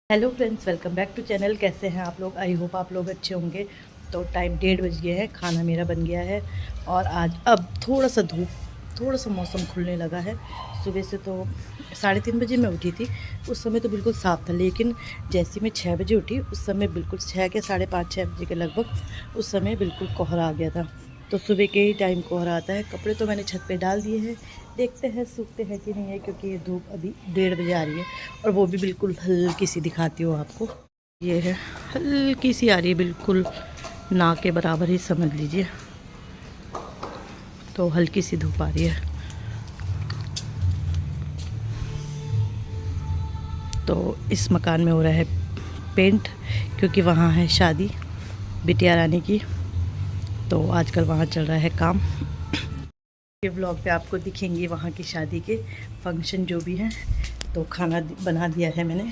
Hello friends, welcome back to channel. कैसे हैं आप लोग? आई होप आप लोग अच्छे होंगे। तो टाइम 1:30 बज गया है, खाना मेरा बन गया है और आज अब थोड़ा सा मौसम खुलने लगा है। सुबह से तो 3:30 बजे मैं उठी थी, उस समय तो बिल्कुल साफ़ था, लेकिन जैसे मैं 6 बजे उठी उस समय बिल्कुल 6 के 5:30 6 बजे के लगभग उस समय बिल्कुल कोहरा आ गया था। तो सुबह के ही टाइम कोहरा आता है। कपड़े तो मैंने छत पे डाल दिए हैं, देखते हैं सूखते हैं कि नहीं है, क्योंकि ये धूप अभी 1:30 बजे आ रही है और वो भी बिल्कुल हल्की सी दिखाती हूँ आपको। ये है, हल्की सी आ रही है, बिल्कुल ना के बराबर ही समझ लीजिए। तो हल्की सी धूप आ रही है। तो इस मकान में हो रहा है पेंट, क्योंकि वहाँ है शादी बिटिया रानी की, तो आजकल वहाँ चल रहा है काम। ये व्लॉग पे आपको दिखेंगे वहाँ की शादी के फंक्शन जो भी हैं। तो खाना बना दिया है मैंने,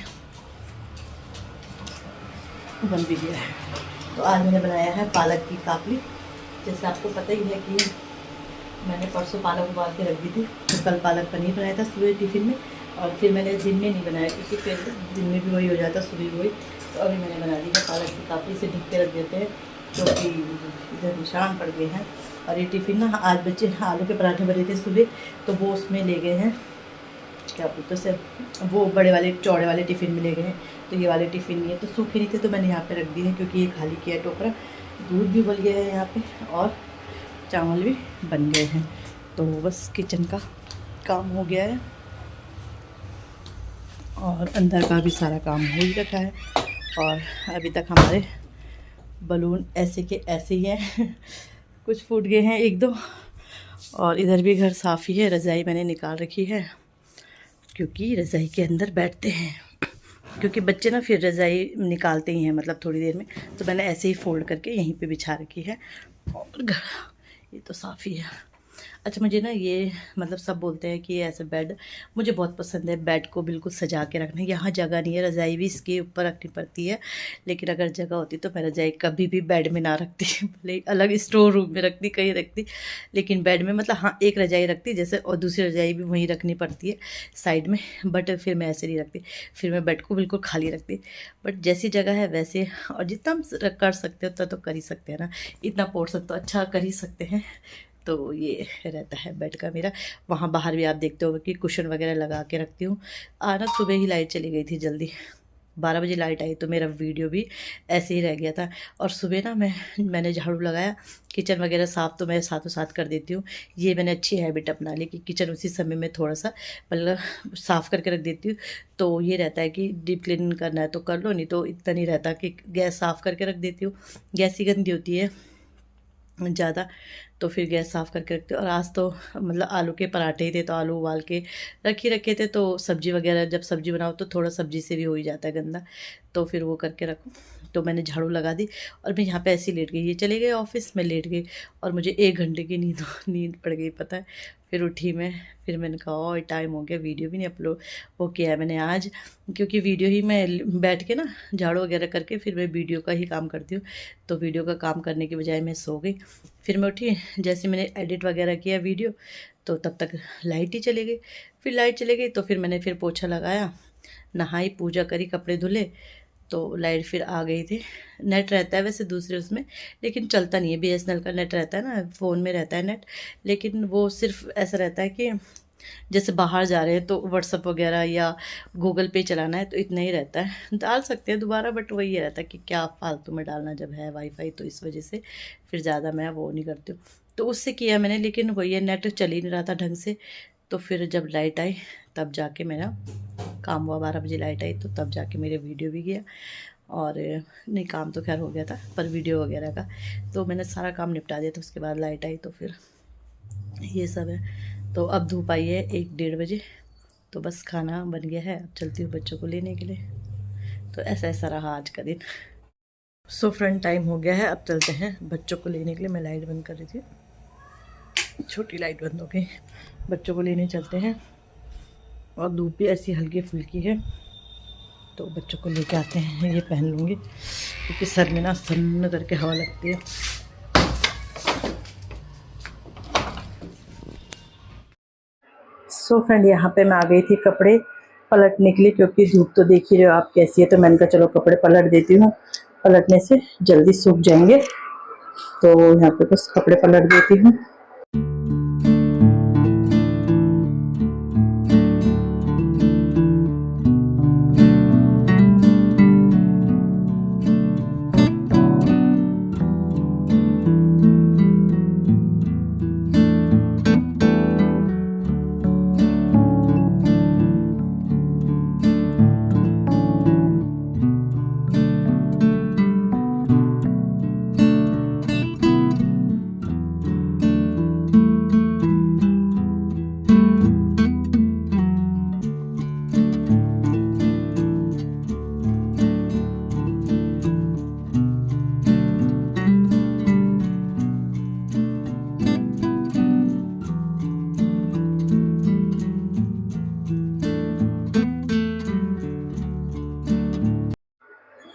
बन भी गया है। तो आज मैंने बनाया है पालक की कापली। जैसे आपको पता ही है कि मैंने परसों पालक उबाल के रख दी थी, तो कल पालक पनीर बनाया था सुबह टिफ़िन में, और फिर मैंने दिन में नहीं बनाया क्योंकि फिर दिन में भी वही हो जाता, सुबह भी वही। तो अभी मैंने बना दी है पालक की कापली। से ढक के रख देते हैं क्योंकि इधर निशान पड़ गए हैं। और ये टिफ़िन ना, आज बच्चे आलू के पराठे बने थे सुबह, तो वो उसमें ले गए हैं, क्या बोलते से, वो बड़े वाले चौड़े वाले टिफ़िन में ले गए हैं। तो ये वाले टिफ़िन नहीं है, तो सूखे नहीं थे तो मैंने यहाँ पे रख दिए हैं, क्योंकि ये खाली किया है टोकरा। दूध भी उबल गया है यहाँ पे और चावल भी बन गए हैं। तो बस किचन का काम हो गया है और अंदर का भी सारा काम हो ही रखा है। और अभी तक हमारे बलून ऐसे के ऐसे ही हैं कुछ फूट गए हैं एक दो। और इधर भी घर साफ़ ही है। रज़ाई मैंने निकाल रखी है, क्योंकि रज़ाई के अंदर बैठते हैं, क्योंकि बच्चे ना फिर रज़ाई निकालते ही हैं, मतलब थोड़ी देर में। तो मैंने ऐसे ही फ़ोल्ड करके यहीं पे बिछा रखी है। और घर ये तो साफ़ ही है। अच्छा, मुझे ना ये, मतलब सब बोलते हैं कि ये ऐसे बेड मुझे बहुत पसंद है, बेड को बिल्कुल सजा के रखना। यहाँ जगह नहीं है, रज़ाई भी इसके ऊपर रखनी पड़ती है, लेकिन अगर जगह होती तो मैं रज़ाई कभी भी बेड में ना रखती भले अलग स्टोर रूम में रखती, कहीं रखती, लेकिन बेड में, मतलब हाँ, एक रज़ाई रखती जैसे, और दूसरी रज़ाई भी वहीं रखनी पड़ती है साइड में। बट फिर मैं ऐसे नहीं रखती, फिर मैं बेड को बिल्कुल खाली रखती। बट जैसी जगह है वैसे, और जितना हम कर सकते हो उतना तो कर ही सकते हैं ना, इतना पोर्शन तो अच्छा कर ही सकते हैं। तो ये रहता है बेड का मेरा। वहाँ बाहर भी आप देखते हो कि कुशन वगैरह लगा के रखती हूँ। आज ना सुबह ही लाइट चली गई थी, जल्दी 12 बजे लाइट आई, तो मेरा वीडियो भी ऐसे ही रह गया था। और सुबह ना मैंने झाड़ू लगाया, किचन वगैरह साफ़ तो मैं साथों साथ कर देती हूँ। ये मैंने अच्छी हैबिट अपना ली कि किचन उसी समय में थोड़ा सा, मतलब साफ़ करके रख देती हूँ। तो ये रहता है कि डीप क्लीन करना है तो कर लो, नहीं तो इतना नहीं रहता कि गैस साफ़ करके रख देती हूँ। गैस ही गंदी होती है ज़्यादा, तो फिर गैस साफ़ करके रखते। और आज तो मतलब आलू के पराठे ही थे, तो आलू उबाल के रख ही रखे थे। तो सब्ज़ी वगैरह जब सब्ज़ी बनाओ तो थोड़ा सब्ज़ी से भी हो ही जाता है गंदा, तो फिर वो करके रखो। तो मैंने झाड़ू लगा दी और मैं यहाँ पे ऐसे ही लेट गई। ये चले गए ऑफिस, मैं लेट गई और मुझे 1 घंटे की नींद पड़ गई, पता है। फिर उठी मैं, फिर मैंने कहा और टाइम हो गया, वीडियो भी नहीं अपलोड वो किया है मैंने आज, क्योंकि वीडियो ही मैं बैठ के ना झाड़ू वगैरह करके फिर मैं वीडियो का ही काम करती हूँ। तो वीडियो का काम करने की बजाय मैं सो गई। फिर मैं उठी, जैसे मैंने एडिट वगैरह किया वीडियो, तो तब तक लाइट ही चली गई। फिर लाइट चली गई तो फिर मैंने फिर पोछा लगाया, नहाई, पूजा करी, कपड़े धुले, तो लाइट फिर आ गई थी। नेट रहता है वैसे दूसरे उसमें, लेकिन चलता नहीं है। बीएसएनएल का नेट रहता है ना, फ़ोन में रहता है नेट, लेकिन वो सिर्फ ऐसा रहता है कि जैसे बाहर जा रहे हैं तो व्हाट्सअप वगैरह या गूगल पे चलाना है तो इतना ही रहता है। डाल सकते हैं दोबारा, बट वही रहता है कि क्या फालतू में डालना जब है वाईफाई, तो इस वजह से फिर ज़्यादा मैं वो नहीं करती हूँ। तो उससे किया मैंने, लेकिन वही है, नेट चल ही नहीं रहा था ढंग से। तो फिर जब लाइट आई तब जाके मेरा काम हुआ। 12 बजे लाइट आई तो तब जाके मेरे वीडियो भी गया। और नहीं, काम तो खैर हो गया था, पर वीडियो वगैरह का तो मैंने सारा काम निपटा दिया था। उसके बाद लाइट आई तो फिर ये सब है। तो अब धूप आई है 1-1:30 बजे, तो बस खाना बन गया है। अब चलती हूँ बच्चों को लेने के लिए। तो ऐसा ऐसा रहा आज का दिन। सो फ्रेंड, टाइम हो गया है, अब चलते हैं बच्चों को लेने के लिए। मैं लाइट बंद कर रही थी, छोटी लाइट बंद हो गई। बच्चों को लेने चलते हैं और धूप भी ऐसी हल्की फुल्की है, तो बच्चों को लेके आते हैं। ये पहन लूँगी क्योंकि सर में ना सन्न करके हवा लगती है। सो फ्रेंड, यहाँ पे मैं आ गई थी कपड़े पलटने के लिए, क्योंकि धूप तो देख ही रहे हो आप कैसी है। तो मैंने कहा चलो कपड़े पलट देती हूँ, पलटने से जल्दी सूख जाएंगे। तो यहाँ पे बस कपड़े पलट देती हूँ।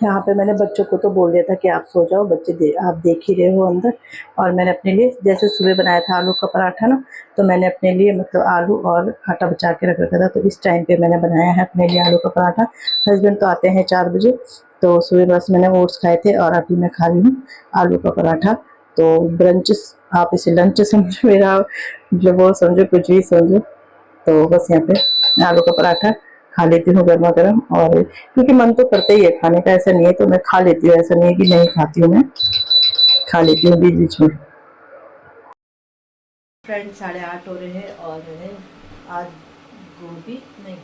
यहाँ पे मैंने बच्चों को तो बोल दिया था कि आप सो जाओ, बच्चे आप देख ही रहे हो अंदर। और मैंने अपने लिए जैसे सुबह बनाया था आलू का पराठा ना, तो मैंने अपने लिए मतलब आलू और आटा बचा के रख रखा था। तो इस टाइम पे मैंने बनाया है अपने लिए आलू का पराठा। हस्बैंड तो आते हैं 4 बजे, तो सुबह बस मैंने ओट्स खाए थे और अभी मैं खा रही हूँ आलू का पराठा। तो ब्रंच, आप इसे लंच समझो, मेरा जो वो समझो, कुछ भी समझो। तो बस यहाँ पे आलू का पराठा खा लेती हूँ गर्मा गर्म। और क्योंकि मन तो करता ही है खाने का, ऐसा नहीं है, तो मैं खा लेती हूँ, ऐसा नहीं है कि नहीं खाती हूँ, मैं खा लेती हूँ बीच बीच में। फ्रेंड 8:30 हो रहे हैं और मैंने आज गोभी नहीं,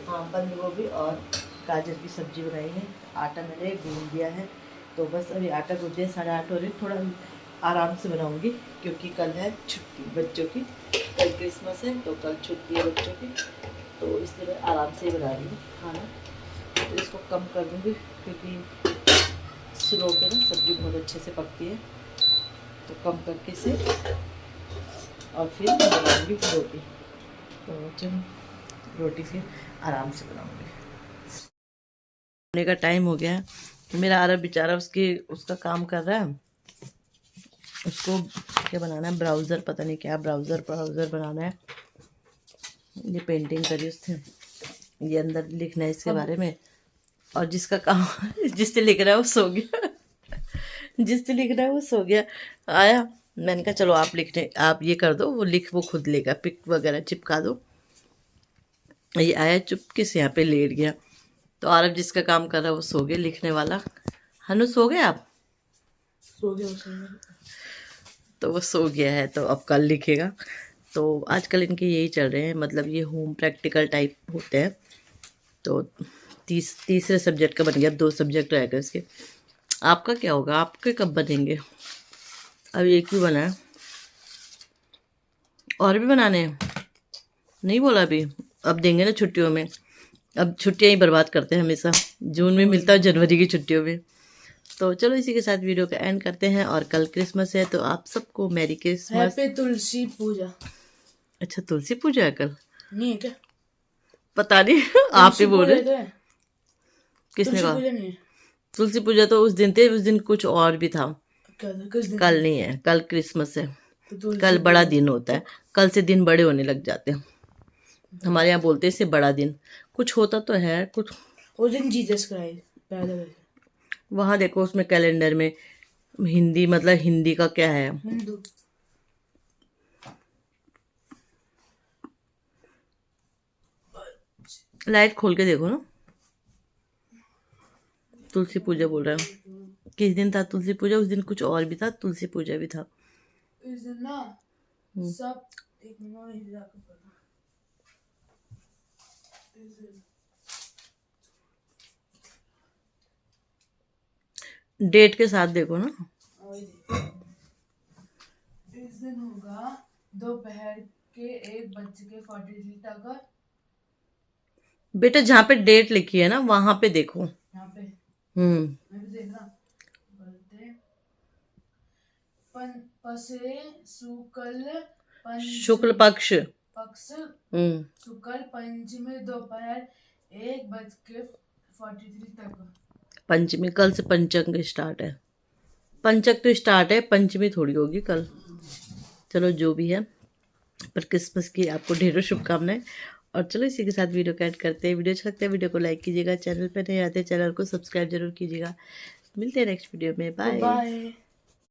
हाँ, बंद गोभी और गाजर की सब्जी बनाई है। आटा मैंने गूंद दिया है, तो बस अभी आटा गूंद दिया, 8:30 हो रहे। थोड़ा आराम से बनाऊंगी क्योंकि कल है छुट्टी बच्चों की, कल क्रिसमस है, तो कल छुट्टी है बच्चों की। तो इसलिए मैं आराम से ही बना रही हूँ खाना। तो इसको कम कर दूँगी क्योंकि स्लो पे ना सब्ज़ी बहुत अच्छे से पकती है। तो कम करके से और फिर बनाऊँगी रोटी। तो चलो रोटी फिर आराम से बनाऊँगी। खाने का टाइम हो गया है। मेरा आरब बेचारा उसका काम कर रहा है। उसको क्या बनाना है, ब्राउज़र, पता नहीं क्या ब्राउज़र बनाना है। ये पेंटिंग करी उसने, ये अंदर लिखना है इसके बारे में। और जिसका काम जिससे लिख रहा है वो सो गया जिससे लिख रहा है वो सो गया। आया, मैंने कहा चलो आप ये कर दो, वो खुद लेगा, पिक वगैरह चिपका दो। ये आया चुपके से यहाँ पे लेट गया। तो आरब जिसका काम कर रहा है वो सो गया, लिखने वाला। हनु सो गए आप? सो गया। तो वो सो गया है, तो अब कल लिखेगा। तो आजकल इनके यही चल रहे हैं, मतलब ये होम प्रैक्टिकल टाइप होते हैं। तो तीसरे सब्जेक्ट का बन गया, अब 2 सब्जेक्ट रहेगा इसके। आपका क्या होगा, आपके कब बनेंगे? अब एक ही बना है, और भी बनाने हैं? नहीं बोला अभी, अब देंगे ना छुट्टियों में। अब छुट्टियां ही बर्बाद करते हैं हमेशा, जून में मिलता है, जनवरी की छुट्टियों में। तो चलो इसी के साथ वीडियो का एंड करते हैं। और कल क्रिसमस है, तो आप सबको मैरी क्रिसमस। हैप्पी तुलसी पूजा। अच्छा, तुलसी पूजा है कल? नहीं है क्या? पता नहीं आप ही बोल रहे। किसने कहा? तुलसी पूजा तो उस दिन थे, उस दिन कुछ और भी था। कल नहीं है, कल क्रिसमस है। तो कल बड़ा दिन होता है, कल से दिन बड़े होने लग जाते हैं। हमारे यहाँ बोलते हैं इसे बड़ा दिन। कुछ होता तो है कुछ उस दिन, जीसस क्राइस्ट पैदा हुए। वहाँ देखो उसमें कैलेंडर में हिंदी, मतलब हिंदी का क्या है, हिंदू। लाइट खोल के देखो ना। तुलसी पूजा बोल रहा है, किस दिन था तुलसी पूजा? उस दिन कुछ और भी था, तुलसी पूजा भी था। इस दिन ना सब डेट के साथ देखो ना। इस दिन होगा दोपहर के 1:43 तक। बेटा जहाँ पे डेट लिखी है ना वहां पे देखो, यहाँ पे। देखना शुक्ल पक्ष शुक्ल पंचमी दोपहर 1:43 तक। पंचमी कल से पंचंग स्टार्ट है। पंचक तो स्टार्ट है, पंचमी थोड़ी होगी कल। चलो जो भी है, पर क्रिसमस की आपको ढेरों शुभकामनाएं। और चलो इसी के साथ वीडियो को ऐड करते हैं। वीडियो अच्छा लगता है वीडियो को लाइक कीजिएगा, चैनल पर नए आते चैनल को सब्सक्राइब जरूर कीजिएगा। मिलते हैं नेक्स्ट वीडियो में, बाय।